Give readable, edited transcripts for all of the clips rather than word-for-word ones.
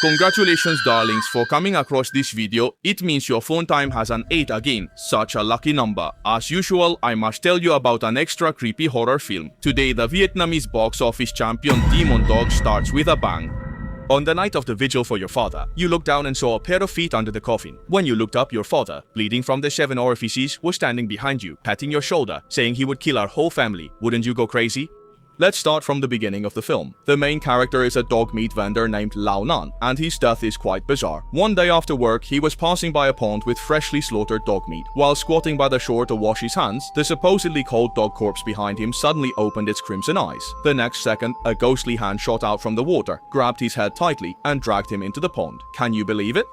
Congratulations darlings for coming across this video. It means your phone time has an 8 again. Such a lucky number. As usual, I must tell you about an extra creepy horror film. Today, the Vietnamese box office champion Demon Dog starts with a bang. On the night of the vigil for your father, you looked down and saw a pair of feet under the coffin. When you looked up, your father, bleeding from the 7 orifices, was standing behind you, patting your shoulder, saying he would kill our whole family. Wouldn't you go crazy? Let's start from the beginning of the film. The main character is a dog meat vendor named Lao Nan, and his death is quite bizarre. One day after work, he was passing by a pond with freshly slaughtered dog meat. While squatting by the shore to wash his hands, the supposedly cold dog corpse behind him suddenly opened its crimson eyes. The next second, a ghostly hand shot out from the water, grabbed his head tightly, and dragged him into the pond. Can you believe it?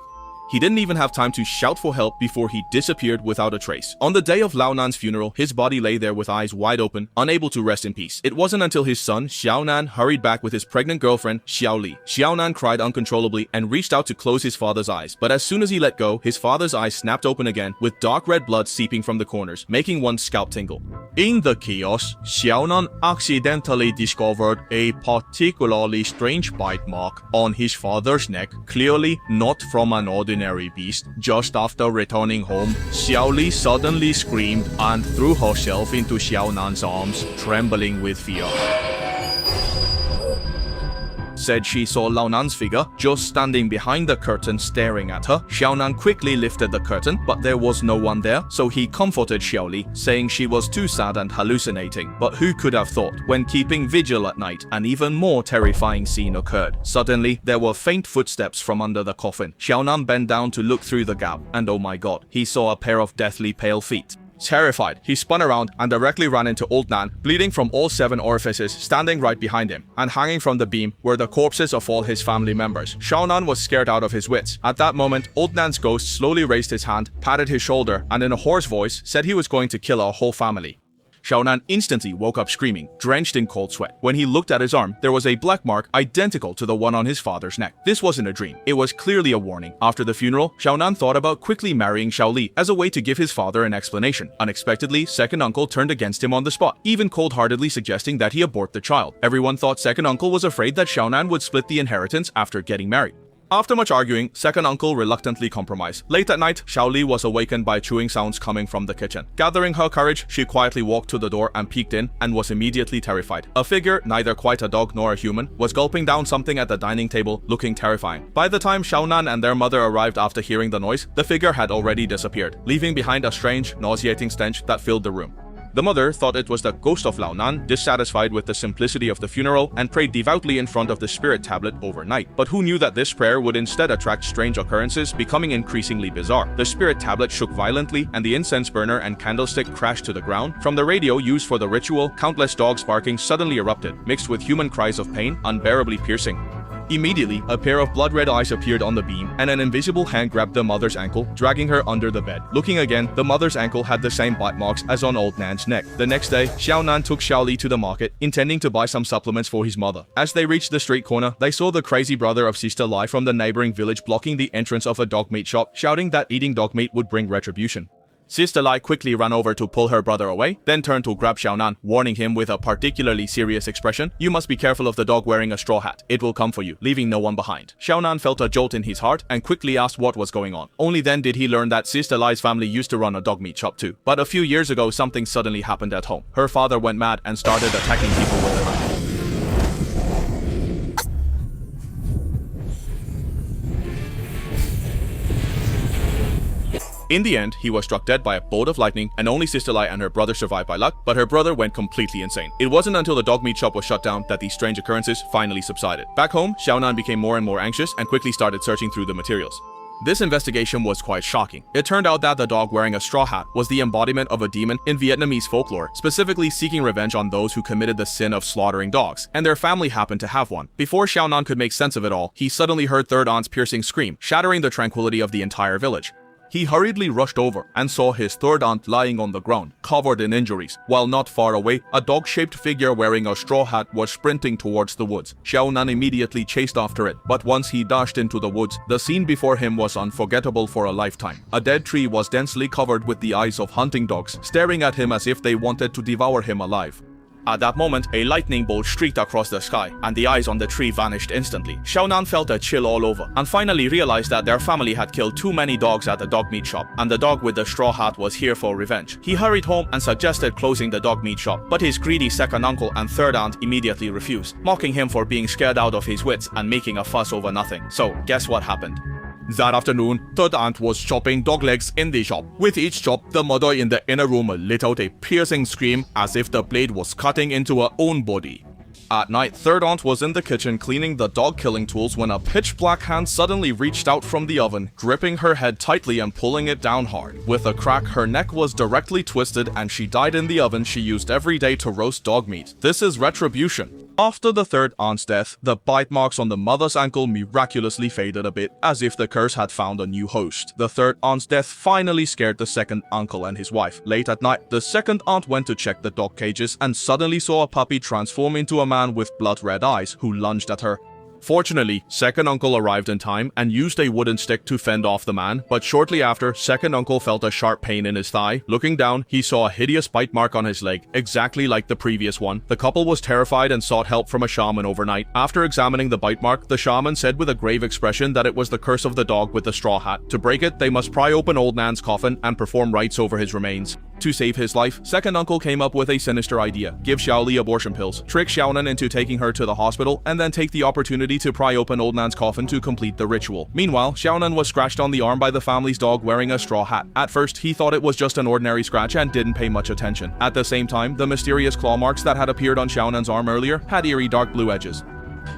He didn't even have time to shout for help before he disappeared without a trace. On the day of Lao Nan's funeral, his body lay there with eyes wide open, unable to rest in peace. It wasn't until his son, Xiao Nan, hurried back with his pregnant girlfriend, Xiao Li. Xiao Nan cried uncontrollably and reached out to close his father's eyes, but as soon as he let go, his father's eyes snapped open again, with dark red blood seeping from the corners, making one's scalp tingle. In the chaos, Xiao Nan accidentally discovered a particularly strange bite mark on his father's neck, clearly not from an ordinary beast. Just after returning home, Xiao Li suddenly screamed and threw herself into Xiao Nan's arms, trembling with fear. Said she saw Lao Nan's figure just standing behind the curtain staring at her. Xiao Nan quickly lifted the curtain, but there was no one there, so he comforted Xiao Li, saying she was too sad and hallucinating. But who could have thought, when keeping vigil at night, an even more terrifying scene occurred. Suddenly, there were faint footsteps from under the coffin. Xiao Nan bent down to look through the gap, and oh my god, he saw a pair of deathly pale feet. Terrified, he spun around and directly ran into Old Nan, bleeding from all 7 orifices, standing right behind him. And hanging from the beam were the corpses of all his family members. Xiao Nan was scared out of his wits. At that moment, Old Nan's ghost slowly raised his hand, patted his shoulder, and in a hoarse voice said he was going to kill our whole family. Xiao Nan instantly woke up screaming, drenched in cold sweat. When he looked at his arm, there was a black mark identical to the one on his father's neck. This wasn't a dream. It was clearly a warning. After the funeral, Xiao Nan thought about quickly marrying Xiao Li as a way to give his father an explanation. Unexpectedly, second uncle turned against him on the spot, even cold-heartedly suggesting that he abort the child. Everyone thought second uncle was afraid that Xiao Nan would split the inheritance after getting married. After much arguing, second uncle reluctantly compromised. Late at night, Xiao Li was awakened by chewing sounds coming from the kitchen. Gathering her courage, she quietly walked to the door and peeked in, and was immediately terrified. A figure, neither quite a dog nor a human, was gulping down something at the dining table, looking terrifying. By the time Xiao Nan and their mother arrived after hearing the noise, the figure had already disappeared, leaving behind a strange, nauseating stench that filled the room. The mother thought it was the ghost of Lao Nan, dissatisfied with the simplicity of the funeral, and prayed devoutly in front of the spirit tablet overnight. But who knew that this prayer would instead attract strange occurrences, becoming increasingly bizarre? The spirit tablet shook violently, and the incense burner and candlestick crashed to the ground. From the radio used for the ritual, countless dogs barking suddenly erupted, mixed with human cries of pain, unbearably piercing. Immediately, a pair of blood-red eyes appeared on the beam, and an invisible hand grabbed the mother's ankle, dragging her under the bed. Looking again, the mother's ankle had the same bite marks as on Old Nan's neck. The next day, Xiao Nan took Xiao Li to the market, intending to buy some supplements for his mother. As they reached the street corner, they saw the crazy brother of Sister Lai from the neighboring village blocking the entrance of a dog meat shop, shouting that eating dog meat would bring retribution. Sister Lai quickly ran over to pull her brother away, then turned to grab Xiao Nan, warning him with a particularly serious expression, "You must be careful of the dog wearing a straw hat. It will come for you, leaving no one behind." Xiao Nan felt a jolt in his heart and quickly asked what was going on. Only then did he learn that Sister Lai's family used to run a dog meat shop too. But a few years ago, something suddenly happened at home. Her father went mad and started attacking people with a knife. In the end, he was struck dead by a bolt of lightning, and only Sister Lai and her brother survived by luck, but her brother went completely insane. It wasn't until the dog meat shop was shut down that these strange occurrences finally subsided. Back home, Xiao Nan became more and more anxious and quickly started searching through the materials. This investigation was quite shocking. It turned out that the dog wearing a straw hat was the embodiment of a demon in Vietnamese folklore, specifically seeking revenge on those who committed the sin of slaughtering dogs, and their family happened to have one. Before Xiao Nan could make sense of it all, he suddenly heard third aunt's piercing scream, shattering the tranquility of the entire village. He hurriedly rushed over and saw his third aunt lying on the ground, covered in injuries, while not far away, a dog-shaped figure wearing a straw hat was sprinting towards the woods. Xiao Nan immediately chased after it, but once he dashed into the woods, the scene before him was unforgettable for a lifetime. A dead tree was densely covered with the eyes of hunting dogs, staring at him as if they wanted to devour him alive. At that moment, a lightning bolt streaked across the sky, and the eyes on the tree vanished instantly. Xiaonan felt a chill all over, and finally realized that their family had killed too many dogs at the dog meat shop, and the dog with the straw hat was here for revenge. He hurried home and suggested closing the dog meat shop, but his greedy second uncle and third aunt immediately refused, mocking him for being scared out of his wits and making a fuss over nothing. So, guess what happened? That afternoon, third aunt was chopping dog legs in the shop. With each chop, the mother in the inner room let out a piercing scream as if the blade was cutting into her own body. At night, third aunt was in the kitchen cleaning the dog killing tools when a pitch black hand suddenly reached out from the oven, gripping her head tightly and pulling it down hard. With a crack, her neck was directly twisted and she died in the oven she used every day to roast dog meat. This is retribution. After the third aunt's death, the bite marks on the mother's ankle miraculously faded a bit, as if the curse had found a new host. The third aunt's death finally scared the second uncle and his wife. Late at night, the second aunt went to check the dog cages and suddenly saw a puppy transform into a man with blood-red eyes who lunged at her. Fortunately, second uncle arrived in time and used a wooden stick to fend off the man, but shortly after, second uncle felt a sharp pain in his thigh. Looking down, he saw a hideous bite mark on his leg, exactly like the previous one. The couple was terrified and sought help from a shaman overnight. After examining the bite mark, the shaman said with a grave expression that it was the curse of the dog with the straw hat. To break it, they must pry open old Nan's coffin and perform rites over his remains. To save his life, second uncle came up with a sinister idea. Give Xiaoli abortion pills, trick Xiaonan into taking her to the hospital, and then take the opportunity to pry open old Nan's coffin to complete the ritual. Meanwhile, Xiaonan was scratched on the arm by the family's dog wearing a straw hat. At first, he thought it was just an ordinary scratch and didn't pay much attention. At the same time, the mysterious claw marks that had appeared on Xiaonan's arm earlier had eerie dark blue edges.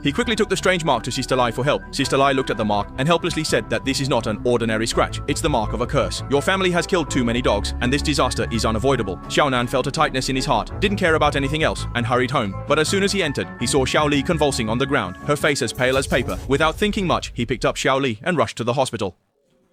He quickly took the strange mark to Sister Lai for help. Sister Lai looked at the mark and helplessly said that this is not an ordinary scratch. It's the mark of a curse. Your family has killed too many dogs, and this disaster is unavoidable. Xiaonan felt a tightness in his heart, didn't care about anything else, and hurried home. But as soon as he entered, he saw Xiaoli convulsing on the ground, her face as pale as paper. Without thinking much, he picked up Xiaoli and rushed to the hospital.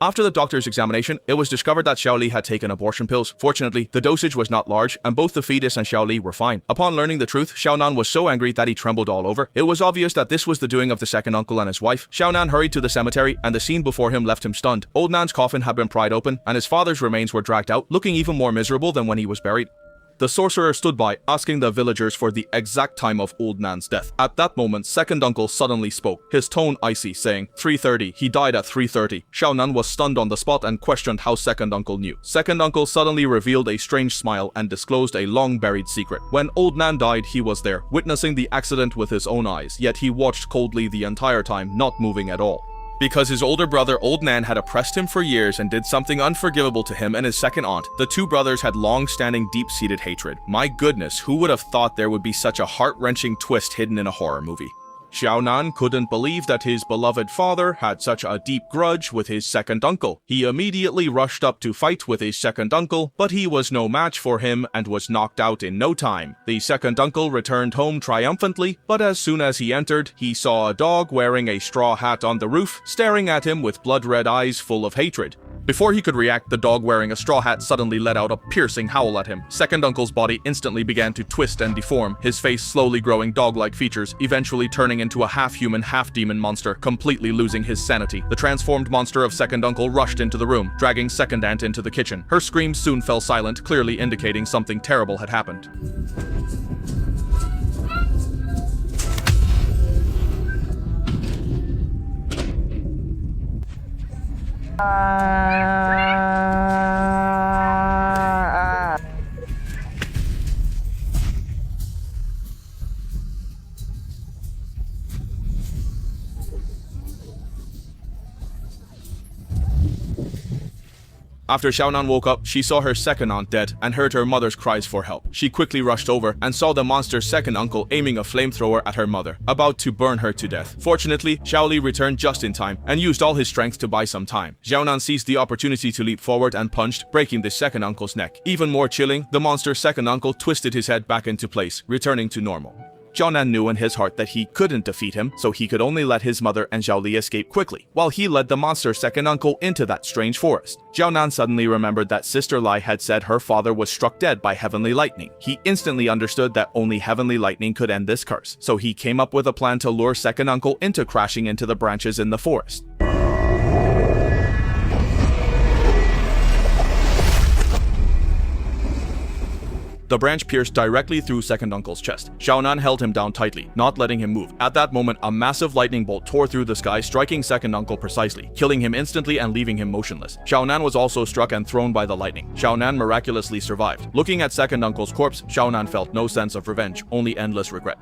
After the doctor's examination, it was discovered that Xiaoli had taken abortion pills. Fortunately, the dosage was not large, and both the fetus and Xiaoli were fine. Upon learning the truth, Xiaonan was so angry that he trembled all over. It was obvious that this was the doing of the second uncle and his wife. Xiaonan hurried to the cemetery, and the scene before him left him stunned. Old Nan's coffin had been pried open, and his father's remains were dragged out, looking even more miserable than when he was buried. The sorcerer stood by, asking the villagers for the exact time of old Nan's death. At that moment, second uncle suddenly spoke, his tone icy, saying, 3:30, he died at 3:30. Xiaonan was stunned on the spot and questioned how second uncle knew. Second uncle suddenly revealed a strange smile and disclosed a long-buried secret. When old Nan died, he was there, witnessing the accident with his own eyes, yet he watched coldly the entire time, not moving at all. Because his older brother Old Nan had oppressed him for years and did something unforgivable to him and his second aunt, the two brothers had long-standing deep-seated hatred. My goodness, who would have thought there would be such a heart-wrenching twist hidden in a horror movie? Xiaonan couldn't believe that his beloved father had such a deep grudge with his second uncle. He immediately rushed up to fight with his second uncle, but he was no match for him and was knocked out in no time. The second uncle returned home triumphantly, but as soon as he entered, he saw a dog wearing a straw hat on the roof, staring at him with blood-red eyes full of hatred. Before he could react, the dog wearing a straw hat suddenly let out a piercing howl at him. Second uncle's body instantly began to twist and deform, his face slowly growing dog-like features, eventually turning into a half-human, half-demon monster, completely losing his sanity. The transformed monster of second uncle rushed into the room, dragging second aunt into the kitchen. Her screams soon fell silent, clearly indicating something terrible had happened. After Xiaonan woke up, she saw her second aunt dead and heard her mother's cries for help. She quickly rushed over and saw the monster's second uncle aiming a flamethrower at her mother, about to burn her to death. Fortunately, Xiaoli returned just in time and used all his strength to buy some time. Xiaonan seized the opportunity to leap forward and punched, breaking the second uncle's neck. Even more chilling, the monster's second uncle twisted his head back into place, returning to normal. Xiaonan knew in his heart that he couldn't defeat him, so he could only let his mother and Xiaoli escape quickly, while he led the monster's second uncle into that strange forest. Xiaonan suddenly remembered that Sister Lai had said her father was struck dead by heavenly lightning. He instantly understood that only heavenly lightning could end this curse, so he came up with a plan to lure second uncle into crashing into the branches in the forest. The branch pierced directly through second uncle's chest. Xiaonan held him down tightly, not letting him move. At that moment, a massive lightning bolt tore through the sky, striking second uncle precisely, killing him instantly and leaving him motionless. Xiaonan was also struck and thrown by the lightning. Xiaonan miraculously survived. Looking at second uncle's corpse, Xiaonan felt no sense of revenge, only endless regret.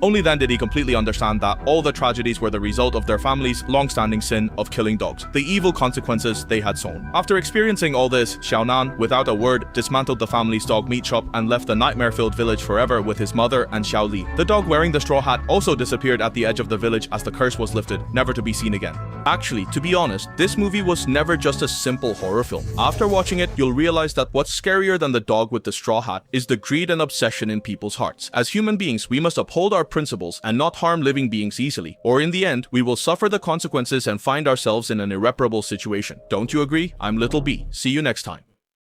Only then did he completely understand that all the tragedies were the result of their family's long-standing sin of killing dogs, the evil consequences they had sown. After experiencing all this, Xiaonan, without a word, dismantled the family's dog meat shop and left the nightmare-filled village forever with his mother and Xiao Li. The dog wearing the straw hat also disappeared at the edge of the village as the curse was lifted, never to be seen again. Actually, to be honest, this movie was never just a simple horror film. After watching it, you'll realize that what's scarier than the dog with the straw hat is the greed and obsession in people's hearts. As human beings, we must uphold our principles and not harm living beings easily, or in the end, we will suffer the consequences and find ourselves in an irreparable situation. Don't you agree? I'm Little B. See you next time.